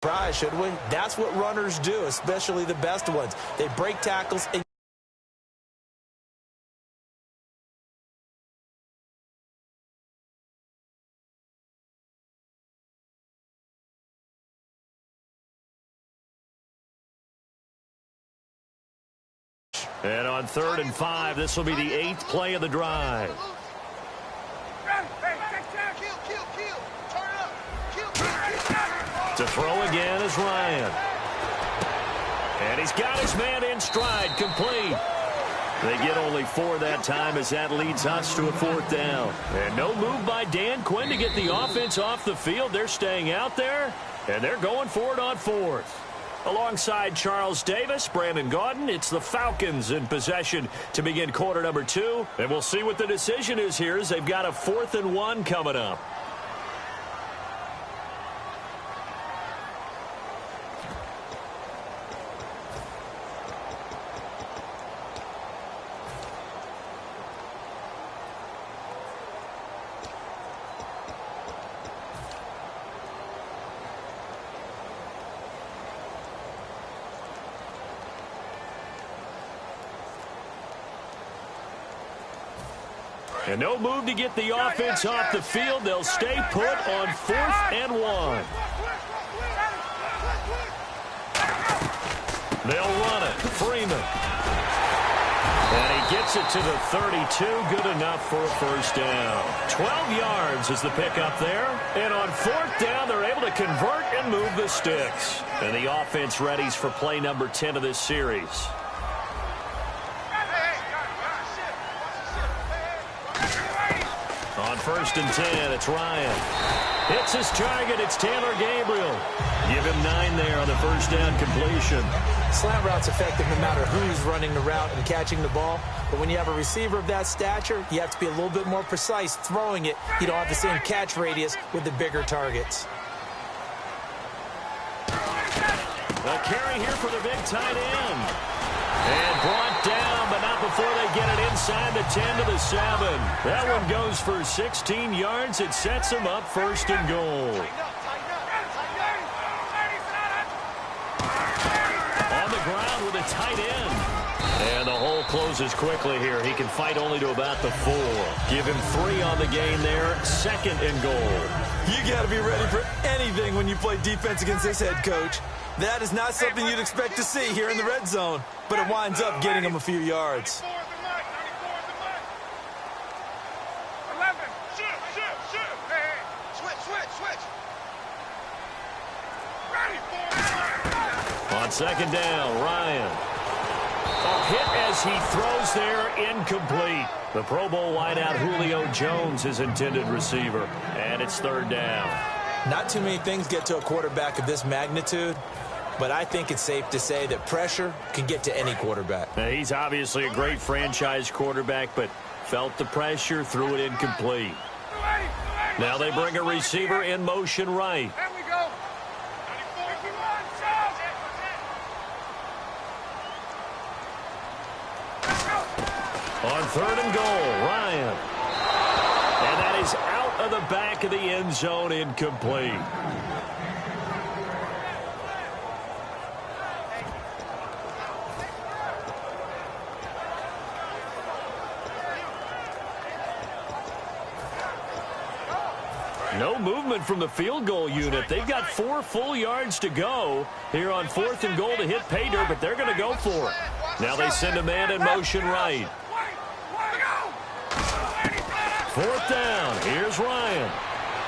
Surprise, should we? That's what runners do, especially the best ones. They break tackles and And on 3rd and 5, this will be the 8th play of the drive. To throw again is Ryan. And he's got his man in stride, complete. They get only 4 that time as that leads us to a 4th down. And no move by Dan Quinn to get the offense off the field. They're staying out there, and they're going for it on 4th. Alongside Charles Davis, Brandon Gaudin, it's the Falcons in possession to begin quarter number 2. And we'll see what the decision is here as they've got a 4th and 1 coming up. And no move to get the offense off the field. They'll stay put on 4th and 1. They'll run it. Freeman. And he gets it to the 32. Good enough for a 1st down. 12 yards is the pickup there. And on 4th down, they're able to convert and move the sticks. And the offense readies for play number 10 of this series. On 1st and 10, it's Ryan. Hits his target. It's Taylor Gabriel. Give him 9 there on the 1st down completion. Slant route's effective no matter who's running the route and catching the ball. But when you have a receiver of that stature, you have to be a little bit more precise throwing it. You don't have the same catch radius with the bigger targets. A carry here for the big tight end. And brought down, but not before they get it inside the 10 to the 7. That one goes for 16 yards. It sets them up 1st and goal. On the ground with a tight end. And the hole closes quickly here. He can fight only to about the 4. Give him 3 on the gain there. 2nd and goal. You got to be ready for anything when you play defense against this head coach. That is not something you'd expect to see here in the red zone, but it winds up getting him a few yards. On 2nd down, Ryan. A hit as he throws there, incomplete. The Pro Bowl wideout Julio Jones, his intended receiver, and it's 3rd down. Not too many things get to a quarterback of this magnitude, but I think it's safe to say that pressure can get to any quarterback. Now, he's obviously a great franchise quarterback, but felt the pressure, threw it incomplete. Now they bring a receiver in motion right. On 3rd and goal, Ryan. And that is out of the back of the end zone, incomplete. No movement from the field goal unit. They've got 4 full yards to go here on 4th and goal to hit pay dirt, but they're going to go for it. Now they send a man in motion right. 4th down. Here's Ryan.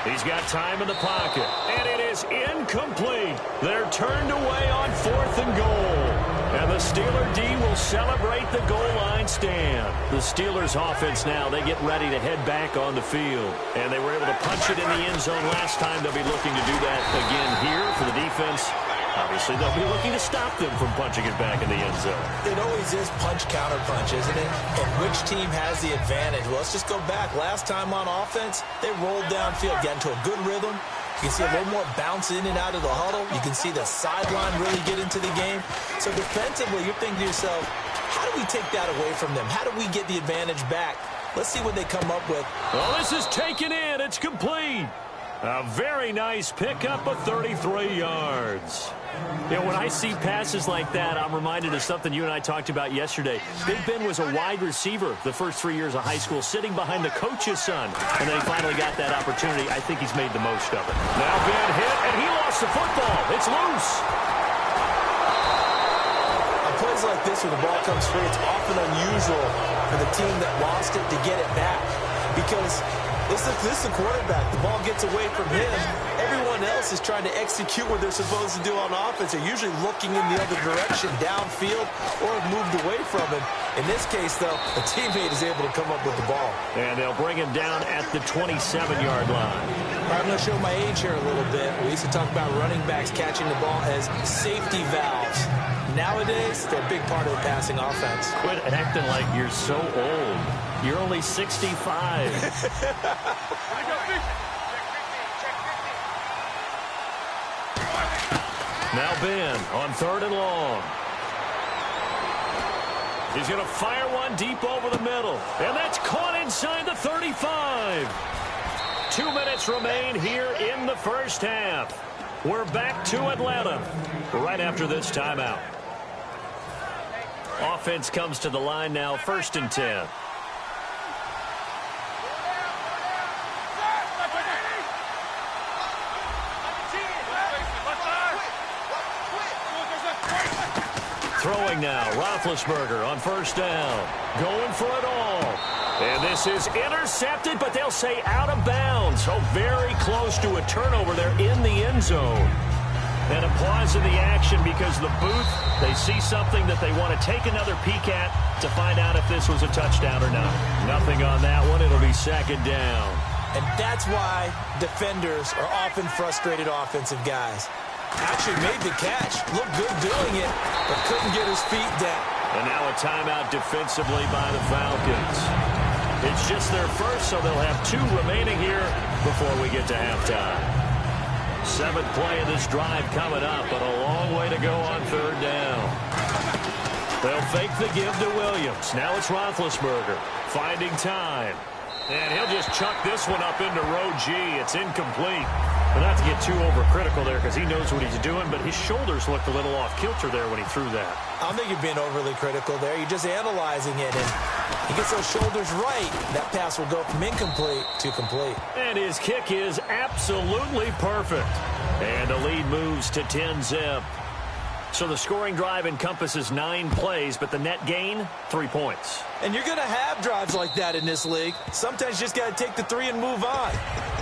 He's got time in the pocket, and it is incomplete. They're turned away on 4th and goal. And the Steeler D will celebrate the goal line stand. The Steelers offense now, they get ready to head back on the field. And they were able to punch it in the end zone last time. They'll be looking to do that again here for the defense. Obviously, they'll be looking to stop them from punching it back in the end zone. It always is punch-counter-punch, isn't it? And which team has the advantage? Well, let's just go back. Last time on offense, they rolled downfield, got into a good rhythm. You can see a little more bounce in and out of the huddle. You can see the sideline really get into the game. So defensively, you're thinking to yourself, how do we take that away from them? How do we get the advantage back? Let's see what they come up with. Well, this is taken in. It's complete. A very nice pickup of 33 yards. You know, when I see passes like that, I'm reminded of something you and I talked about yesterday. Big Ben was a wide receiver the first 3 years of high school, sitting behind the coach's son. And then he finally got that opportunity. I think he's made the most of it. Now Ben hit, and he lost the football. It's loose. On plays like this, when the ball comes free, it's often unusual for the team that lost it to get it back. Because this is the quarterback. The ball gets away from him. Everyone else is trying to execute what they're supposed to do on offense. They're usually looking in the other direction, downfield, or have moved away from him. In this case, though, a teammate is able to come up with the ball. And they'll bring him down at the 27-yard line. I'm going to show my age here a little bit. We used to talk about running backs catching the ball as safety valves. Nowadays, they're a big part of the passing offense. Quit acting like you're so old. You're only 65. Now Ben on 3rd and long. He's going to fire one deep over the middle. And that's caught inside the 35. 2 minutes remain here in the first half. We're back to Atlanta right after this timeout. Offense comes to the line now, 1st and 10. Throwing now, Roethlisberger on 1st down. Going for it all. And this is intercepted, but they'll say out of bounds. So very close to a turnover there in the end zone. And a pause in the action because the booth, they see something that they want to take another peek at to find out if this was a touchdown or not. Nothing on that one. It'll be 2nd down. And that's why defenders are often frustrated offensive guys. Actually made the catch, looked good doing it, but couldn't get his feet down. And now a timeout defensively by the Falcons. It's just their first, so they'll have 2 remaining here before we get to halftime. 7th play of this drive coming up, but a long way to go on 3rd down. They'll fake the give to Williams. Now it's Roethlisberger finding time. And he'll just chuck this one up into row G. It's incomplete. But not to get too overcritical there because he knows what he's doing, but his shoulders looked a little off kilter there when he threw that. I don't think you're being overly critical there. You're just analyzing it, and he gets those shoulders right. That pass will go from incomplete to complete. And his kick is absolutely perfect. And the lead moves to 10-zip. So the scoring drive encompasses 9 plays, but the net gain, 3 points. And you're going to have drives like that in this league. Sometimes you just got to take the 3 and move on.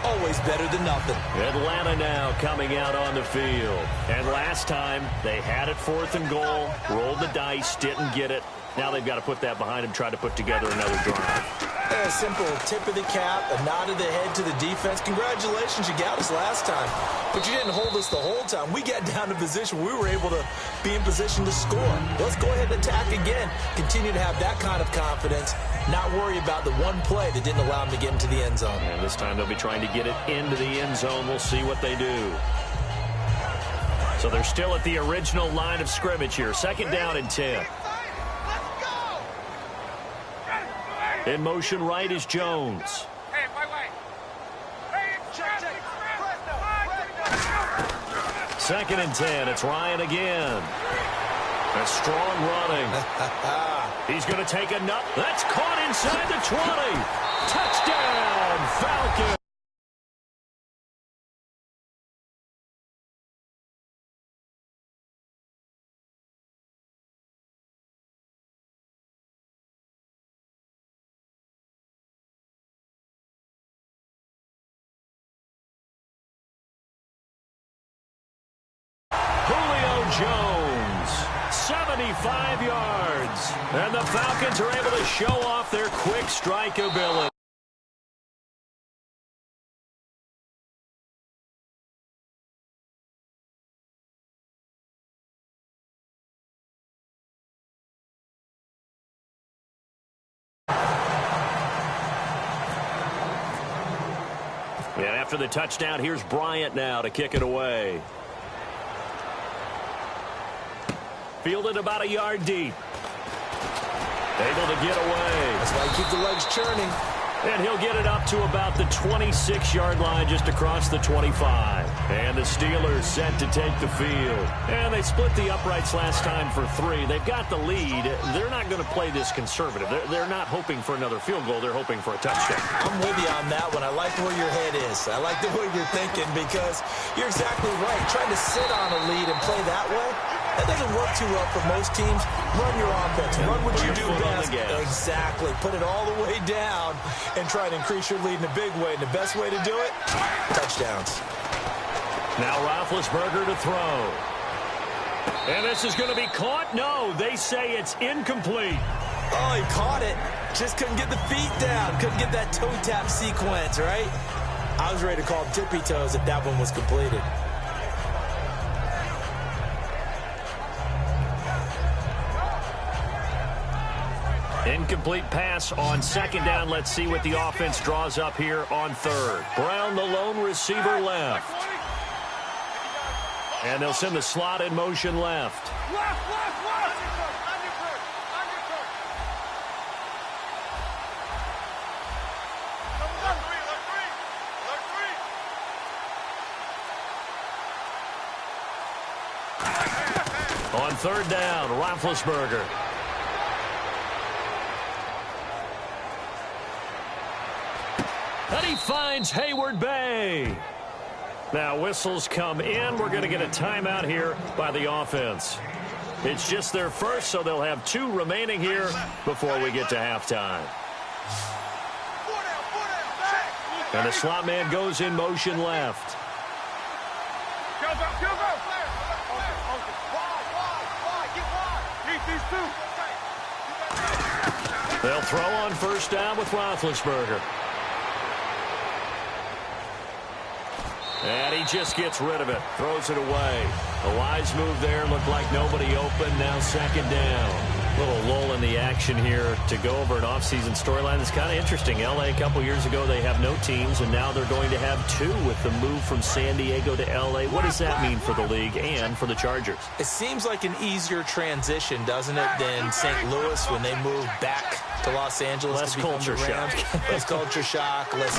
Always better than nothing. Atlanta now coming out on the field. And last time, they had it 4th and goal, rolled the dice, didn't get it. Now they've got to put that behind them, try to put together another drive. A simple tip of the cap, a nod of the head to the defense. Congratulations, you got us last time. But you didn't hold us the whole time. We got down to position. We were able to be in position to score. Let's go ahead and attack again. Continue to have that kind of confidence. Not worry about the one play that didn't allow them to get into the end zone. And this time they'll be trying to get it into the end zone. We'll see what they do. So they're still at the original line of scrimmage here. 2nd down and 10. In motion right is Jones. Second and 10. It's Ryan again. A strong running. He's going to take a nut. That's caught inside the 20. Touchdown, Falcons. Jones, 75 yards. And the Falcons are able to show off their quick strike ability. And after the touchdown, here's Bryant now to kick it away. Fielded about a yard deep. Able to get away. That's why you keep the legs churning. And he'll get it up to about the 26-yard line just across the 25. And the Steelers set to take the field. And they split the uprights last time for 3. They've got the lead. They're not going to play this conservative. They're not hoping for another field goal. They're hoping for a touchdown. I'm with you on that one. I like where your head is. I like the way you're thinking because you're exactly right. Trying to sit on a lead and play that way, that doesn't work too well for most teams. Run your offense. Run what you do best. Exactly. Put it all the way down and try to increase your lead in a big way. And the best way to do it, touchdowns. Now Roethlisberger to throw. And this is going to be caught? No, they say it's incomplete. Oh, he caught it. Just couldn't get the feet down. Couldn't get that toe tap sequence, right? I was ready to call tippy toes if that one was completed. Incomplete pass on second down. Let's see what the offense draws up here on third. Brown, the lone receiver, left. And they'll send the slot in motion left. On third down, Roethlisberger. And he finds Hayward Bay. Now whistles come in. We're going to get a timeout here by the offense. It's just their first, so they'll have 2 remaining here before we get to halftime. And the slot man goes in motion left. They'll throw on first down with Roethlisberger. And he just gets rid of it. Throws it away. A wise move there. Looked like nobody open. Now second down. Little lull in the action here to go over an offseason storyline. It's kind of interesting. L.A. a couple years ago, they have no teams, and now they're going to have 2 with the move from San Diego to L.A. What does that mean for the league and for the Chargers? It seems like an easier transition, doesn't it, than St. Louis when they moved back to Los Angeles. Less to become culture the Rams. shock. Less culture shock. Less,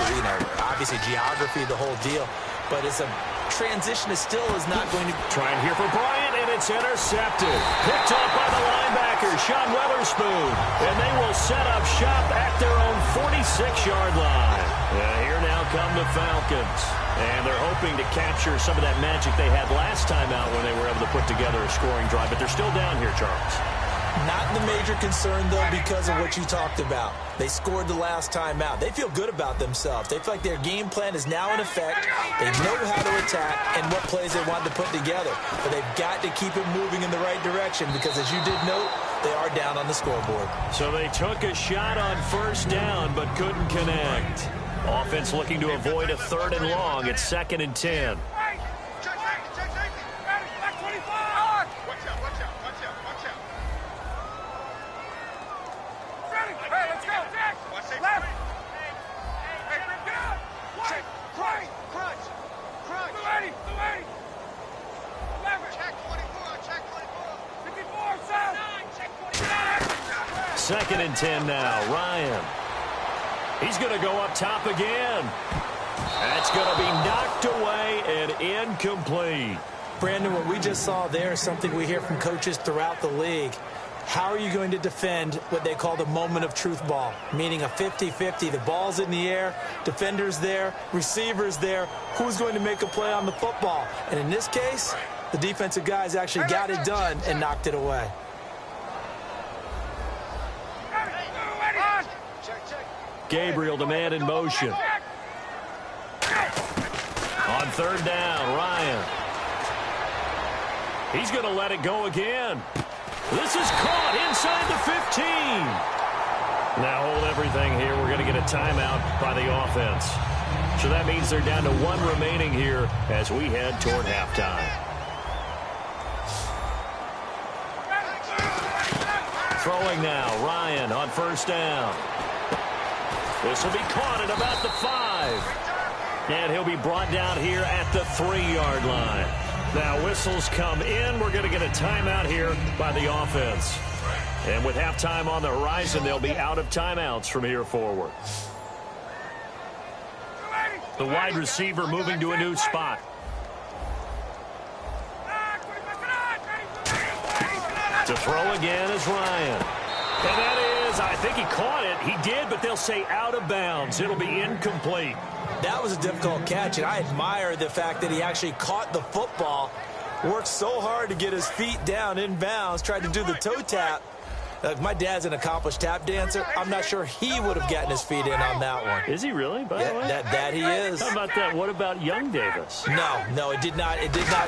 obviously geography, the whole deal. But it's a transition that still is not going to... Trying here for Bryant, and it's intercepted. Picked off by the linebacker, Sean Weatherspoon. And they will set up shop at their own 46-yard line. Here now come the Falcons. And they're hoping to capture some of that magic they had last time out when they were able to put together a scoring drive. But they're still down here, Charles. Not the major concern, though, because of what you talked about. They scored the last time out. They feel good about themselves. They feel like their game plan is now in effect. They know how to attack and what plays they want to put together. But they've got to keep it moving in the right direction because, as you did note, they are down on the scoreboard. So they took a shot on first down but couldn't connect. Offense looking to avoid a 3rd and long. It's 2nd and 10. Second and 10 now. Ryan. He's going to go up top again. That's going to be knocked away and incomplete. Brandon, what we just saw there is something we hear from coaches throughout the league. How are you going to defend what they call the moment of truth ball, meaning a 50-50? The ball's in the air, defenders there, receivers there. Who's going to make a play on the football? And in this case, the defensive guys actually got it done and knocked it away. Gabriel, the man in motion. On third down, Ryan. He's going to let it go again. This is caught inside the 15. Now hold everything here. We're going to get a timeout by the offense. So that means they're down to 1 remaining here as we head toward halftime. Throwing now, Ryan on first down. This will be caught at about the 5. And he'll be brought down here at the 3-yard line. Now whistles come in. We're going to get a timeout here by the offense. And with halftime on the horizon, they'll be out of timeouts from here forward. The wide receiver moving to a new spot. To throw again is Ryan. And that is, I think he caught it. He did, but they'll say out of bounds. It'll be incomplete. That was a difficult catch, and I admire the fact that he actually caught the football, worked so hard to get his feet down in bounds, tried to do the toe tap. My dad's an accomplished tap dancer. I'm not sure he would have gotten his feet in on that one. Is he really, by the way? That he is. How about that? What about young Davis? No, it did not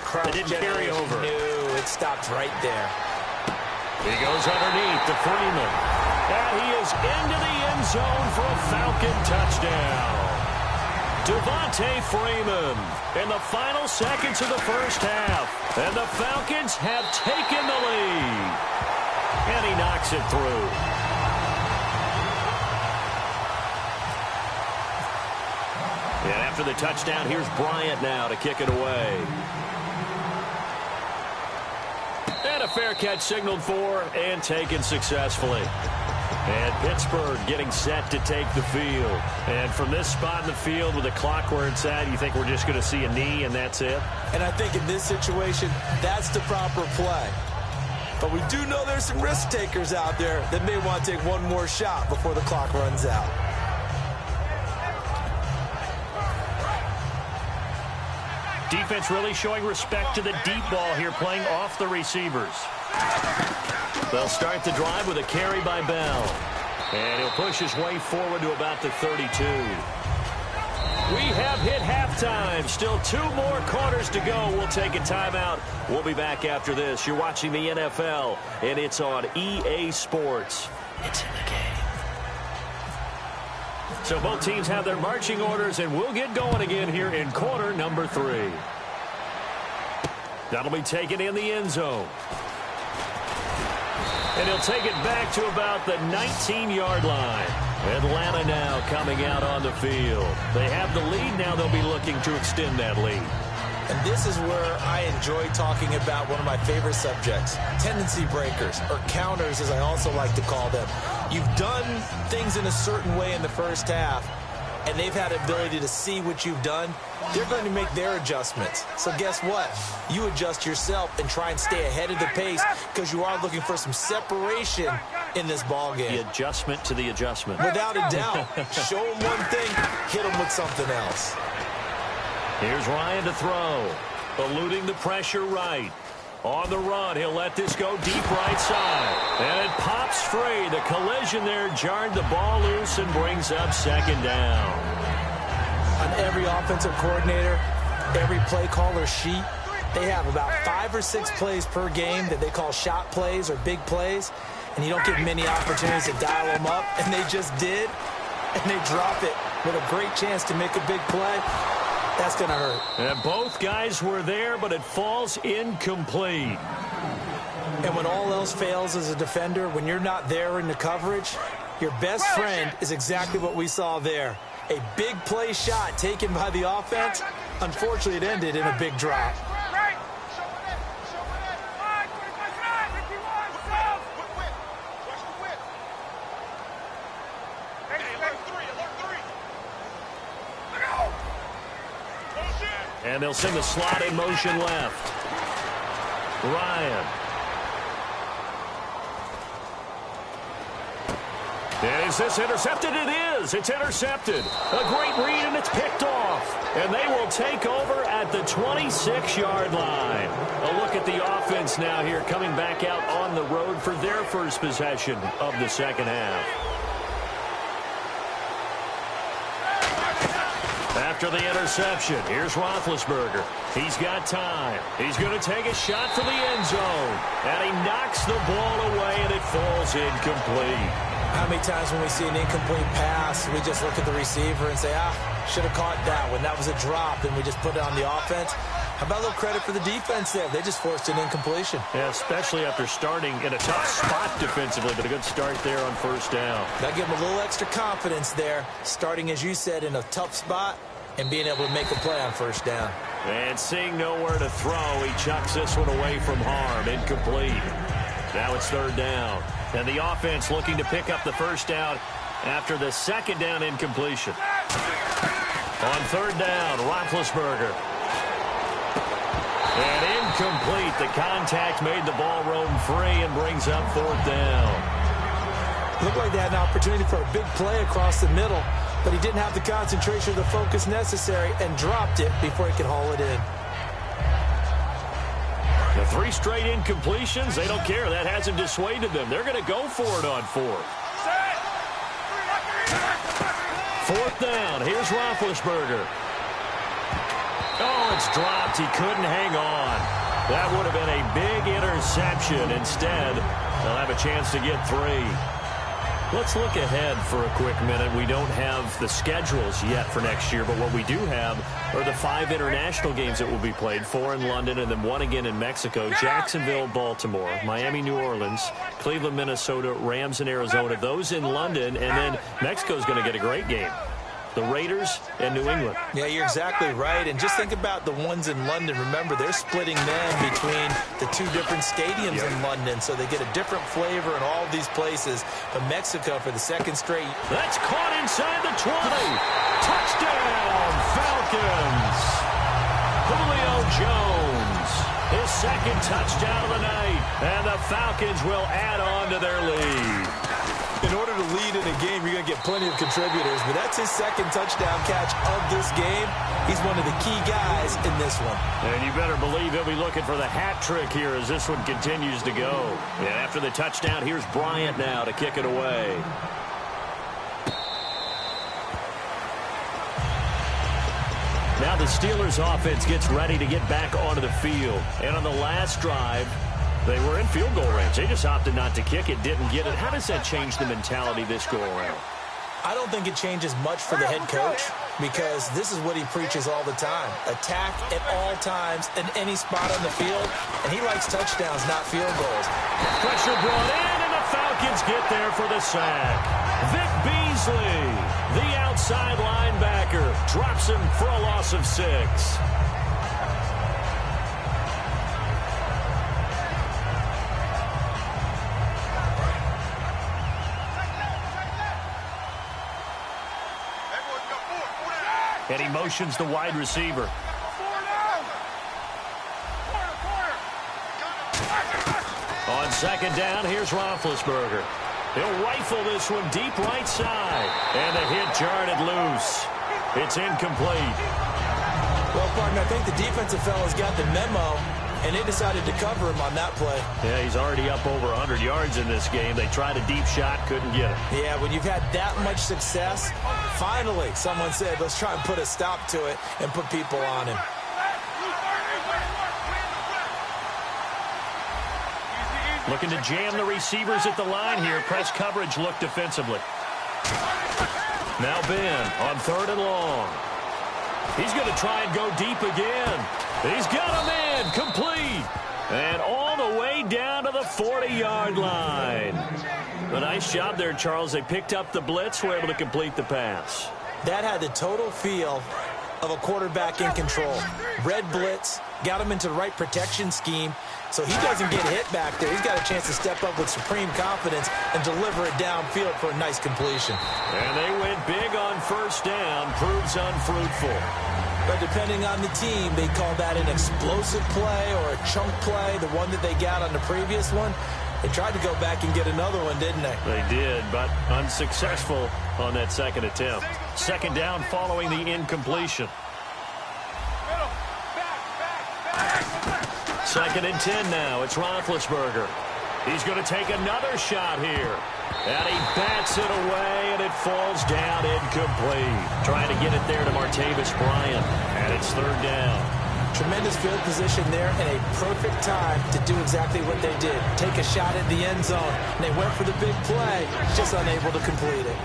cross. It didn't carry over. No, it stopped right there. He goes underneath to Freeman. And he is into the end zone for a Falcon touchdown. Devontae Freeman in the final seconds of the first half. And the Falcons have taken the lead. And he knocks it through. And after the touchdown, here's Bryant now to kick it away. And a fair catch signaled for and taken successfully. And Pittsburgh getting set to take the field. And from this spot in the field with the clock where it's at, you think we're just going to see a knee and that's it? And I think in this situation, that's the proper play. But we do know there's some risk takers out there that may want to take one more shot before the clock runs out. Defense really showing respect to the deep ball here, playing off the receivers. They'll start the drive with a carry by Bell. And he'll push his way forward to about the 32. We have hit halftime. Still 2 more quarters to go. We'll take a timeout. We'll be back after this. You're watching the NFL, and it's on EA Sports. It's in the game. So both teams have their marching orders, and we'll get going again here in quarter number 3. That'll be taken in the end zone. And he'll take it back to about the 19-yard line. Atlanta now coming out on the field. They have the lead. Now they'll be looking to extend that lead. And this is where I enjoy talking about one of my favorite subjects, tendency breakers, or counters as I also like to call them. You've done things in a certain way in the first half, and they've had the ability to see what you've done. They're going to make their adjustments. So guess what? You adjust yourself and try and stay ahead of the pace because you are looking for some separation in this ball game. The adjustment to the adjustment. Without a doubt. Show them one thing, hit them with something else. Here's Ryan to throw. Eluding the pressure right. On the run, he'll let this go deep right side. And it pops free. The collision there jarred the ball loose and brings up second down. On every offensive coordinator, every play caller sheet, they have about 5 or 6 plays per game that they call shot plays or big plays. And you don't get many opportunities to dial them up. And they just did. And they drop it with a great chance to make a big play. That's going to hurt. And both guys were there, but it falls incomplete. And when all else fails as a defender, when you're not there in the coverage, your best friend is exactly what we saw there. A big play shot taken by the offense. Unfortunately, it ended in a big drop. And they'll send the slot in motion left. Ryan. And is this intercepted? It is. It's intercepted. A great read, and it's picked off. And they will take over at the 26-yard line. A look at the offense now here, coming back out on the road for their first possession of the second half. After the interception, here's Roethlisberger. He's got time. He's going to take a shot for the end zone. And he knocks the ball away, and it falls incomplete. How many times when we see an incomplete pass, we just look at the receiver and say, should have caught that one. That was a drop, and we just put it on the offense. How about a little credit for the defense there? They just forced an incompletion. Yeah, especially after starting in a tough spot defensively, but a good start there on first down. Got to give them a little extra confidence there, starting, as you said, in a tough spot and being able to make a play on first down. And seeing nowhere to throw, he chucks this one away from harm. Incomplete. Now it's third down. And the offense looking to pick up the first down after the second down incompletion. On third down, Roethlisberger. And incomplete. The contact made the ball roam free and brings up fourth down. Looked like they had an opportunity for a big play across the middle, but he didn't have the concentration or the focus necessary and dropped it before he could haul it in. The 3 straight incompletions, they don't care. That hasn't dissuaded them. They're going to go for it on fourth. Fourth down. Here's Roethlisberger. Oh, it's dropped. He couldn't hang on. That would have been a big interception. Instead, they'll have a chance to get 3. Let's look ahead for a quick minute. We don't have the schedules yet for next year, but what we do have are the 5 international games that will be played, 4 in London and then 1 again in Mexico, Jacksonville, Baltimore, Miami, New Orleans, Cleveland, Minnesota, Rams, and Arizona. Those in London, and then Mexico's going to get a great game. The Raiders and New England. Yeah, you're exactly right. And just think about the ones in London. Remember, they're splitting them between the 2 different stadiums in London, so they get a different flavor in all these places. But Mexico for the 2nd straight. That's caught inside the 20. Touchdown, Falcons. Julio Jones, his 2nd touchdown of the night. And the Falcons will add on to their lead. In order to lead in a game, you're going to get plenty of contributors, but that's his 2nd touchdown catch of this game. He's one of the key guys in this one. And you better believe he'll be looking for the hat trick here as this one continues to go. And after the touchdown, here's Bryant now to kick it away. Now the Steelers offense gets ready to get back onto the field. And on the last drive, they were in field goal range. They just opted not to kick it, didn't get it. How does that change the mentality this go around? I don't think it changes much for the head coach because this is what he preaches all the time. Attack at all times in any spot on the field, and he likes touchdowns, not field goals. Pressure brought in, and the Falcons get there for the sack. Vic Beasley, the outside linebacker, drops him for a loss of 6. And he motions the wide receiver. On 2nd down, here's Roethlisberger. He'll rifle this one deep right side. And the hit jarred it loose. It's incomplete. Well, partner, I think the defensive fellas got the memo, and they decided to cover him on that play. Yeah, he's already up over 100 yards in this game. They tried a deep shot, couldn't get it. Yeah, when you've had that much success, finally someone said, let's try and put a stop to it and put people on him. Looking to jam the receivers at the line here. Press coverage look defensively. Now Ben on 3rd and long. He's going to try and go deep again. He's got a man complete. And all the way down to the 40-yard line. A nice job there, Charles. They picked up the blitz, were able to complete the pass. That had the total feel of a quarterback in control. Red blitz, got him into the right protection scheme, so he doesn't get hit back there. He's got a chance to step up with supreme confidence and deliver it downfield for a nice completion. And they went big on 1st down, proves unfruitful. But depending on the team, they call that an explosive play or a chunk play, the one that they got on the previous one. They tried to go back and get another one, didn't they? They did, but unsuccessful on that 2nd attempt. 2nd down following the incompletion. 2nd and 10 now. It's Roethlisberger. He's going to take another shot here. And he bats it away, and it falls down incomplete. Trying to get it there to Martavis Bryant, and it's 3rd down. Tremendous field position there and a perfect time to do exactly what they did. Take a shot at the end zone. And they went for the big play, just unable to complete it.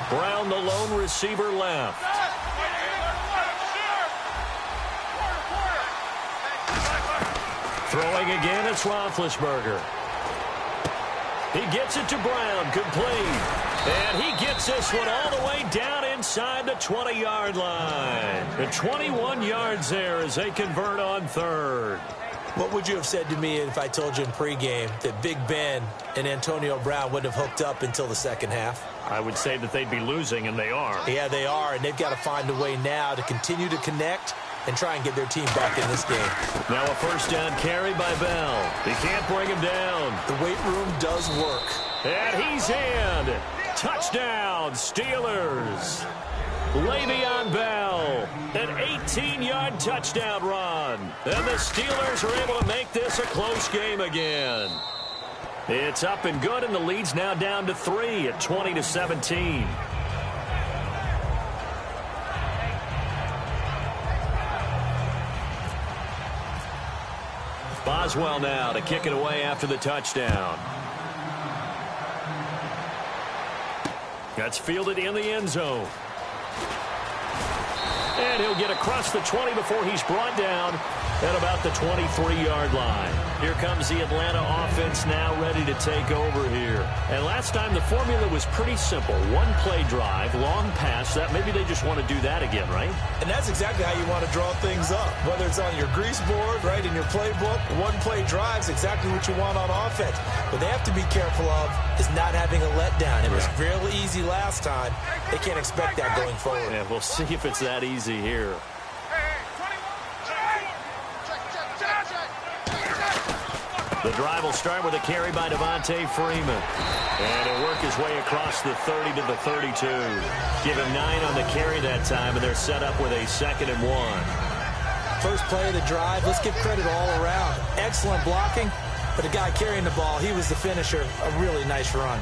Brown, the lone receiver, left. Throwing again, it's Roethlisberger. He gets it to Brown, complete. And he gets this one all the way down inside the 20-yard line. The 21 yards there as they convert on 3rd. What would you have said to me if I told you in pregame that Big Ben and Antonio Brown wouldn't have hooked up until the second half? I would say that they'd be losing, and they are. Yeah, they are, and they've got to find a way now to continue to connect and try and get their team back in this game. Now a first down carry by Bell. He can't bring him down. The weight room does work. And he's in. Touchdown, Steelers. Le'Veon Bell, an 18-yard touchdown run. And the Steelers are able to make this a close game again. It's up and good, and the lead's now down to 3 at 20-17. Boswell now to kick it away after the touchdown. That's fielded in the end zone. And he'll get across the 20 before he's brought down at about the 23-yard line. Here comes the Atlanta offense now ready to take over here. And last time the formula was pretty simple. One-play drive, long pass. That maybe they just want to do that again, right? And that's exactly how you want to draw things up. Whether it's on your grease board, right, in your playbook, one-play drive is exactly what you want on offense. What they have to be careful of is not having a letdown. It was real easy last time. They can't expect that going forward. Yeah, we'll see if it's that easy here. The drive will start with a carry by Devontae Freeman. And he'll work his way across the 30 to the 32. Give him 9 on the carry that time, and they're set up with a 2nd and 1. First play of the drive, let's give credit all around. Excellent blocking, but the guy carrying the ball, he was the finisher. A really nice run.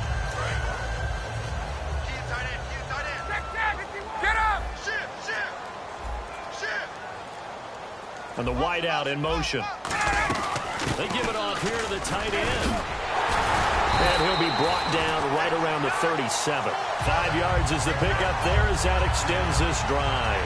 And the wide out in motion. They give it off here to the tight end. And he'll be brought down right around the 37. 5 yards is the pickup there as that extends this drive.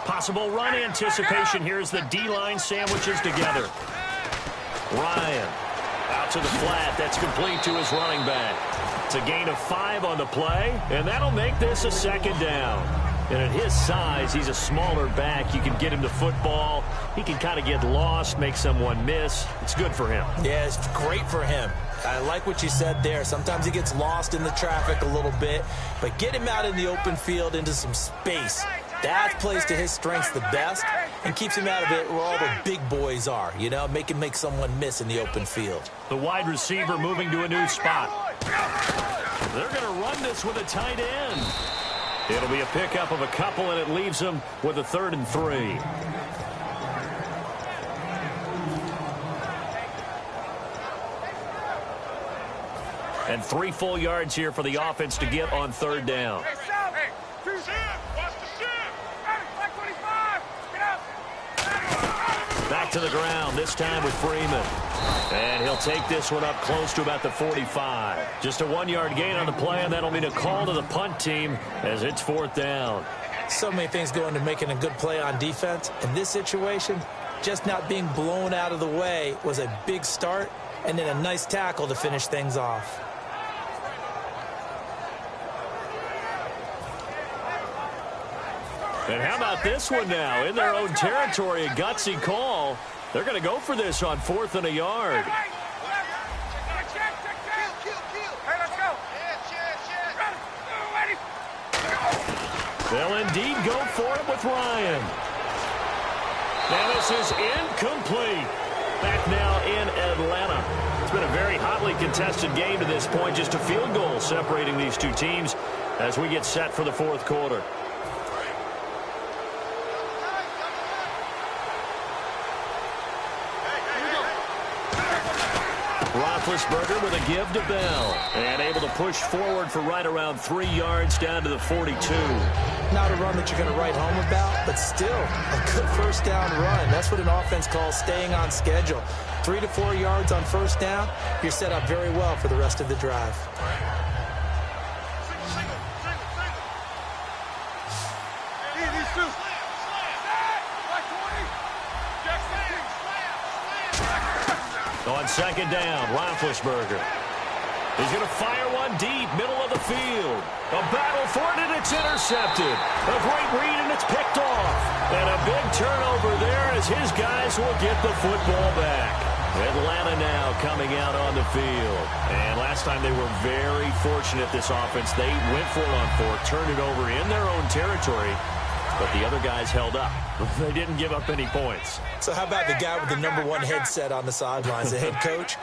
Possible run anticipation here as the D-line sandwiches together. Ryan out to the flat. That's complete to his running back. It's a gain of 5 on the play, and that'll make this a 2nd down. And at his size, he's a smaller back. You can get him the football. He can kind of get lost, make someone miss. It's good for him. Yeah, it's great for him. I like what you said there. Sometimes he gets lost in the traffic a little bit, but get him out in the open field into some space. That plays to his strengths the best and keeps him out of it where all the big boys are, you know, make someone miss in the open field. The wide receiver moving to a new spot. They're going to run this with a tight end. It'll be a pickup of a couple, and it leaves them with a 3rd and 3. And 3 full yards here for the offense to get on 3rd down. Back to the ground, this time with Freeman. And he'll take this one up close to about the 45. Just a 1-yard gain on the play, and that'll mean a call to the punt team as it's 4th down. So many things go into making a good play on defense. In this situation, just not being blown out of the way was a big start, and then a nice tackle to finish things off. And how about this one now? In their own territory, a gutsy call. They're going to go for this on 4th and a yard. They'll indeed go for it with Ryan. And this is incomplete. Back now in Atlanta. It's been a very hotly contested game to this point. Just a field goal separating these two teams as we get set for the 4th quarter. Roethlisberger with a give to Bell. And able to push forward for right around 3 yards down to the 42. Not a run that you're going to write home about, but still a good first down run. That's what an offense calls staying on schedule. 3 to 4 yards on first down, you're set up very well for the rest of the drive. On 2nd down, Roethlisberger. He's going to fire one deep, middle of the field. A battle for it, and it's intercepted. A great read, and it's picked off. And a big turnover there as his guys will get the football back. Atlanta now coming out on the field. And last time they were very fortunate, this offense. They went for it on fourth, turned it over in their own territory, but the other guys held up. They didn't give up any points. So how about the guy with the #1 headset on the sidelines, the head coach?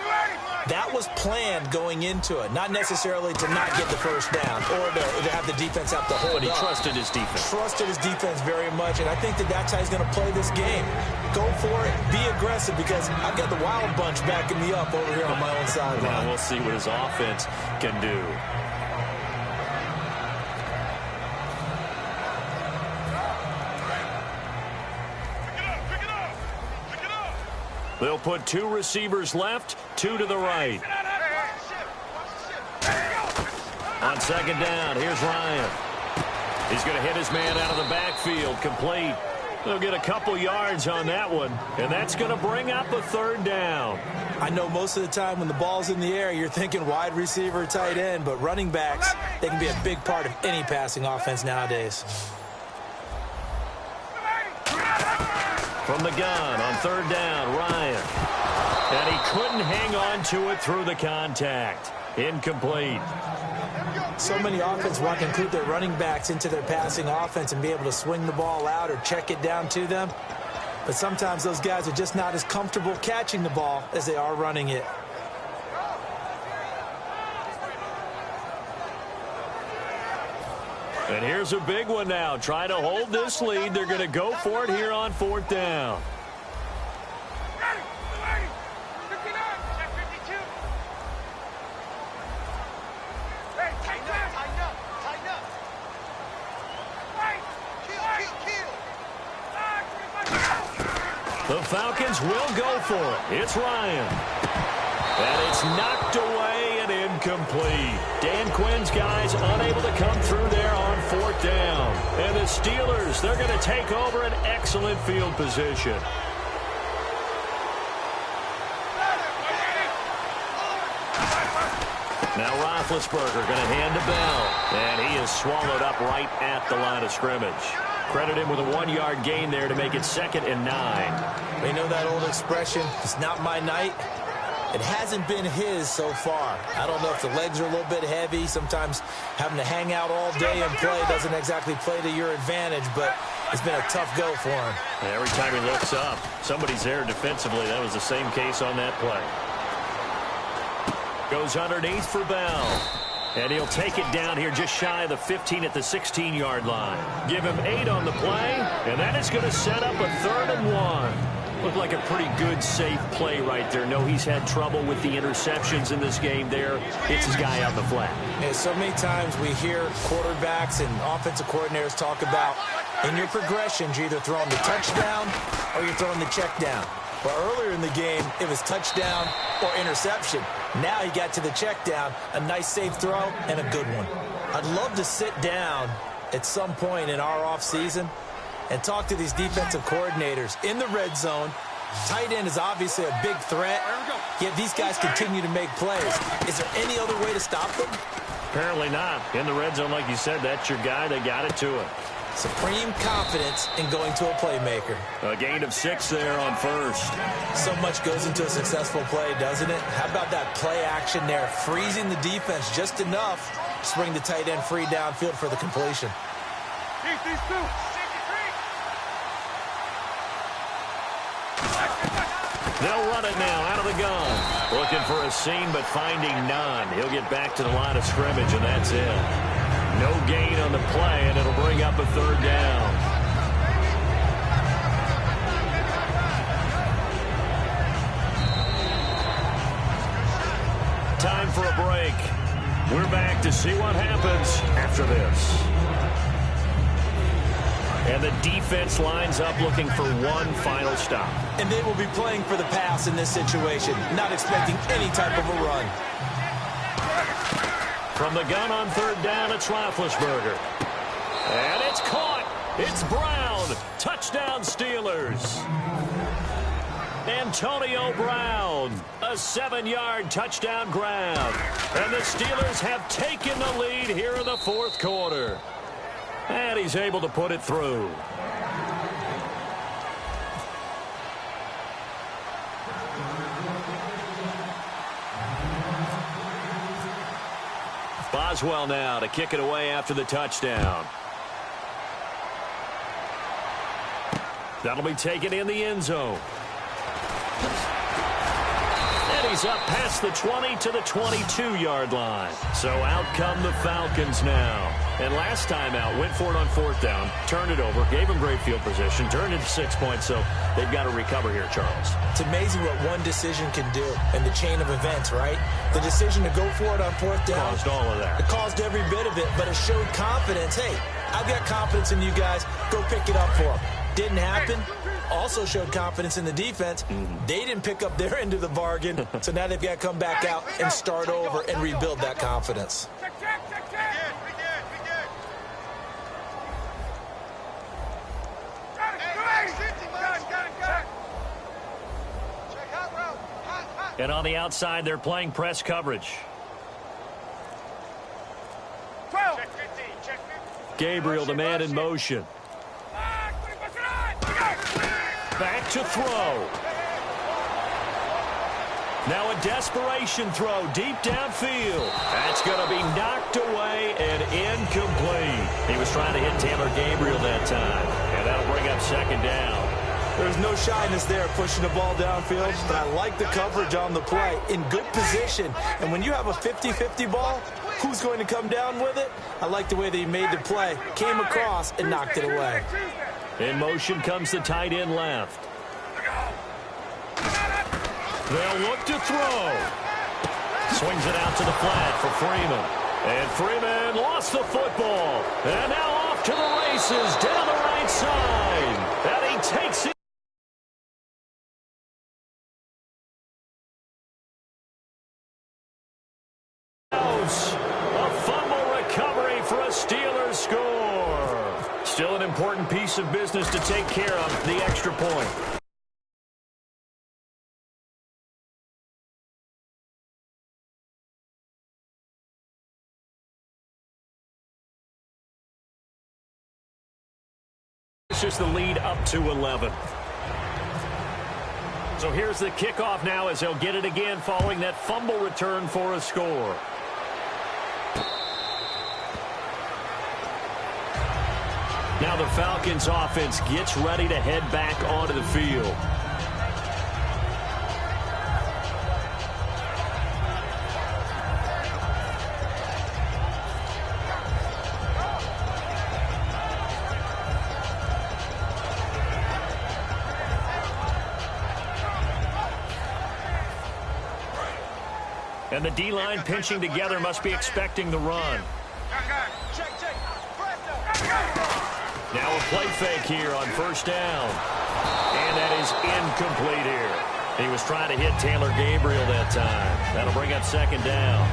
That was planned going into it, not necessarily to not get the first down or to have the defense have to hold But he up. trusted his defense. Trusted his defense very much, and I think that's how he's going to play this game. Go for it, be aggressive, because I've got the wild bunch backing me up over here on my own sideline. Now we'll see what his offense can do. They'll put 2 receivers left, 2 to the right. On second down, here's Ryan. He's going to hit his man out of the backfield, complete. They'll get a couple yards on that one, and that's going to bring up a third down. I know most of the time when the ball's in the air, you're thinking wide receiver, tight end, but running backs, they can be a big part of any passing offense nowadays. From the gun on third down, Ryan. And he couldn't hang on to it through the contact. Incomplete. So many offenses want to include their running backs into their passing offense and be able to swing the ball out or check it down to them. But sometimes those guys are just not as comfortable catching the ball as they are running it. And here's a big one now. Trying to hold this lead. They're going to go for it here on fourth down. The Falcons will go for it. It's Ryan. And it's knocked away and incomplete. Dan Quinn's guys unable to come through there on fourth down. And the Steelers, they're going to take over an excellent field position. Now Roethlisberger going to hand to Bell. And he is swallowed up right at the line of scrimmage. Credit him with a 1-yard gain there to make it 2nd and 9. We know that old expression, it's not my night. It hasn't been his so far. I don't know if the legs are a little bit heavy. Sometimes having to hang out all day and play doesn't exactly play to your advantage, but it's been a tough go for him. And every time he looks up, somebody's there defensively. That was the same case on that play. Goes underneath for Bell. And he'll take it down here just shy of the 15 at the 16-yard line. Give him 8 on the play, and that is going to set up a 3rd and 1. Looked like a pretty good, safe play right there. No, he's had trouble with the interceptions in this game there. Hits his guy out the flat. Yeah, so many times we hear quarterbacks and offensive coordinators talk about in your progressions, you're either throwing the touchdown or you're throwing the check down. But earlier in the game, it was touchdown or interception. Now he got to the check down, a nice safe throw, and a good one. I'd love to sit down at some point in our offseason and talk to these defensive coordinators in the red zone. Tight end is obviously a big threat, yet these guys continue to make plays. Is there any other way to stop them? Apparently not. In the red zone, like you said, that's your guy. They got it to him. Supreme confidence in going to a playmaker. A gain of 6 there on first. So much goes into a successful play, doesn't it? How about that play action there? Freezing the defense just enough to bring the tight end free downfield for the completion. They'll run it now out of the gun. Looking for a seam, but finding none. He'll get back to the line of scrimmage, and that's it. No gain on the play, and it'll bring up a 3rd down. Time for a break. We're back to see what happens after this. And the defense lines up looking for one final stop. And they will be playing for the pass in this situation, not expecting any type of a run. From the gun on 3rd down, it's Roethlisberger. And it's caught. It's Brown. Touchdown, Steelers. Antonio Brown, a 7-yard touchdown grab. And the Steelers have taken the lead here in the fourth quarter. And he's able to put it through. Boswell now to kick it away after the touchdown. That'll be taken in the end zone. And he's up past the 20 to the 22-yard line. So out come the Falcons now. And last time out, went for it on fourth down, turned it over, gave him great field position, turned it to 6 points, so they've got to recover here, Charles. It's amazing what one decision can do in the chain of events, right? The decision to go for it on fourth down. Caused all of that. It caused every bit of it, but it showed confidence. Hey, I've got confidence in you guys. Go pick it up for them. Didn't happen. Also showed confidence in the defense. They didn't pick up their end of the bargain, so now they've got to come back out and start over and rebuild that confidence. And on the outside, they're playing press coverage. Gabriel, the man in motion. Back to throw. Now a desperation throw deep downfield. That's going to be knocked away and incomplete. He was trying to hit Taylor Gabriel that time, and that'll bring up second down. There's no shyness there pushing the ball downfield, but I like the coverage on the play. In good position. And when you have a 50-50 ball, who's going to come down with it? I like the way that he made the play, came across, and knocked it away. In motion comes the tight end left. They'll look to throw. Swings it out to the flat for Freeman. And Freeman lost the football. And now off to the races down the right side. And he takes it. A fumble recovery for a Steelers score. Still an important piece of business to take care of, the extra point. Pushes the lead up to 11. So here's the kickoff now as they'll get it again following that fumble return for a score. Now the Falcons offense gets ready to head back onto the field. And the D-line pinching together must be expecting the run. Now a play fake here on first down. And that is incomplete here. He was trying to hit Taylor Gabriel that time. That'll bring up second down.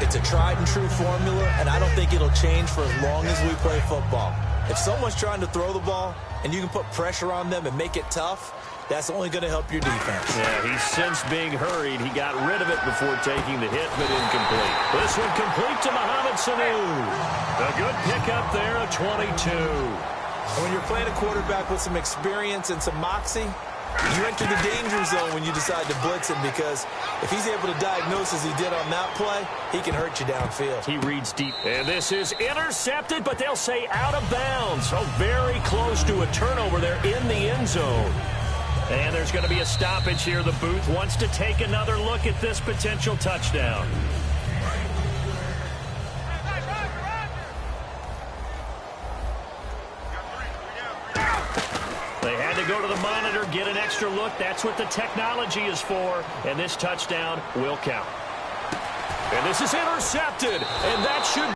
It's a tried and true formula, and I don't think it'll change for as long as we play football. If someone's trying to throw the ball and you can put pressure on them and make it tough, that's only going to help your defense. Yeah, he's since being hurried. He got rid of it before taking the hit, but incomplete. This one complete to Mohamed Sanu. A good pickup there, a 22. And when you're playing a quarterback with some experience and some moxie, you enter the danger zone when you decide to blitz him, because if he's able to diagnose as he did on that play, he can hurt you downfield. He reads deep. And this is intercepted, but they'll say out of bounds. So very close to a turnover there in the end zone. And there's going to be a stoppage here. The booth wants to take another look at this potential touchdown. They had to go to the monitor, get an extra look. That's what the technology is for. And this touchdown will count. And this is intercepted. And that should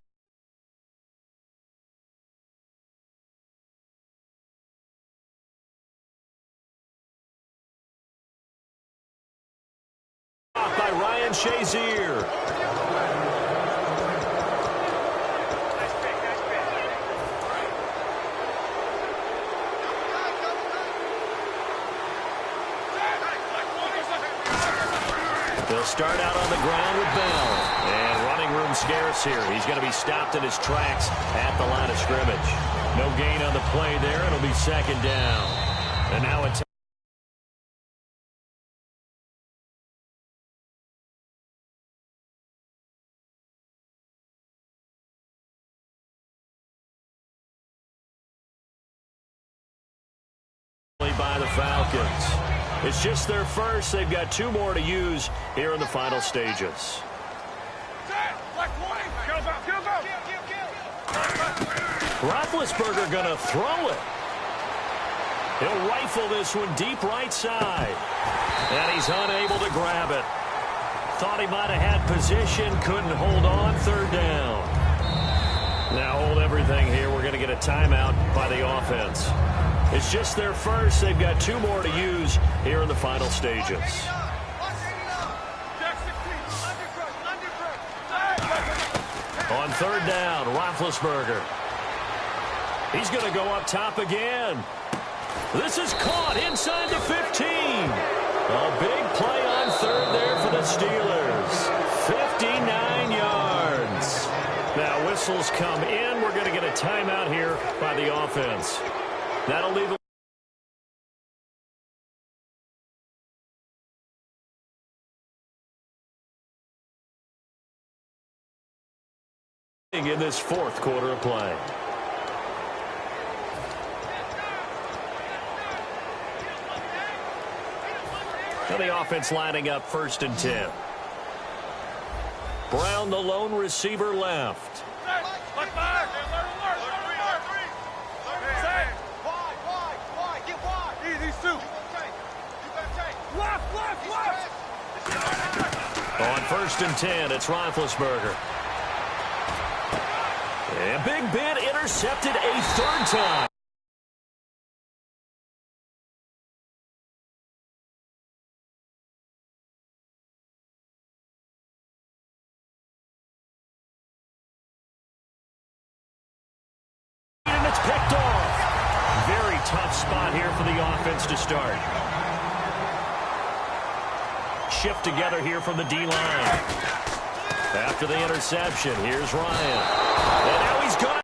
by Ryan Shazier. He'll start out on the ground with Bell. And running room scarce here. He's going to be stopped in his tracks at the line of scrimmage. No gain on the play there. It'll be second down. And now it's by the Falcons. It's just their first. They've got 2 more to use here in the final stages. Roethlisberger going to throw it. He'll rifle this one deep right side. And he's unable to grab it. Thought he might have had position, couldn't hold on. Third down. Now hold everything here. We're going to get a timeout by the offense. It's just their first. They've got 2 more to use here in the final stages. On third down, Roethlisberger. He's going to go up top again. This is caught inside the 15. A big play on third there for the Steelers. 59 yards. Now whistles come in. We're going to get a timeout here by the offense. That'll leave in this fourth quarter of play. So the offense lining up 1st and 10. Brown, the lone receiver, left. On 1st and 10, it's Roethlisberger. And Big Ben intercepted a 3rd time. And it's picked off. Very tough spot here for the offense to start. Shift together here from the D-line. After the interception, here's Ryan. And now he's got